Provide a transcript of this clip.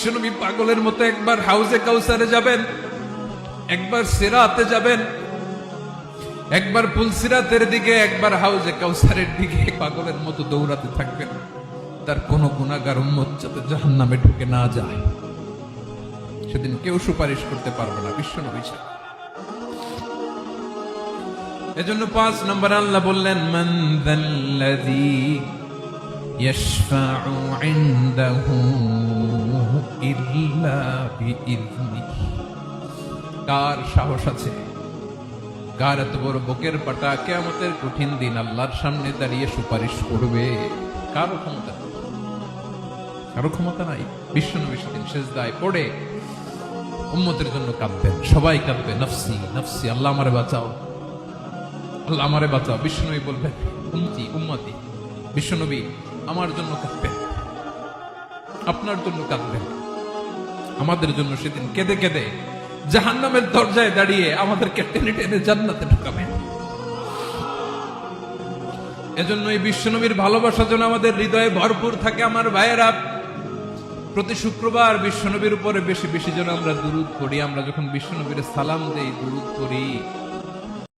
বিশ্বনবী পাগলের মতো একবার হাউজে কাউসারে যাবেন, একবার সিরাতে যাবেন, একবার পুলসিরাতের দিকে, একবার হাউজে কাউসারের দিকে পাগলের মতো দৌড়াতে থাকবেন। তার কোন গুনাহগার উম্মত যাতে জাহান্নামে ঢুকে না যায়, সেদিন কেউ সুপারিশ করতে পারবে না বিশ্বনবী ছাড়া। এজন্য ৫ নম্বর আল্লাহ বললেন, মান যাল্লাযী ইয়াশফাউ ইনদাহু ইল্লা বিইযনিহি। কার সাহস আছে, কার এত বড় বুকের পাটা কিয়ামতের কঠিন দিন আল্লাহর সামনে দাঁড়িয়ে সুপারিশ করবে? কারো ক্ষমতা নেই, কারো ক্ষমতা নাই। বিশ্বনবী সেদিন সিজদায় পড়ে উম্মতের জন্য কাঁদবেন, সবাই কাঁদবে, নফসি নফসি, আল্লাহ আমারে বাঁচাও, আল্লাহ আমারে বাঁচাও। বিশ্বনবী বলবেন, উম্মতি উম্মতি। বিশ্বনবী আমার জন্য কাঁদবেন, আপনার জন্য কাঁদবেন, আমাদের জন্য সেদিন কেঁদে কেঁদে জাহান্নামের দরজায় দাঁড়িয়ে আমাদেরকে টেনে টেনে জান্নাতে ঢুকাবেন। এজন্য এই বিশ্বনবীর ভালোবাসা যেন আমাদের হৃদয়ে ভরপুর থাকে। আমার ভাইয়েরা, প্রতি শুক্রবার বিশ্বনবীর উপরে বেশি বেশি যেন আমরা দুরূদ পড়ি। আমরা যখন বিশ্বনবীর সালাম দেই, দুরূদ পড়ি,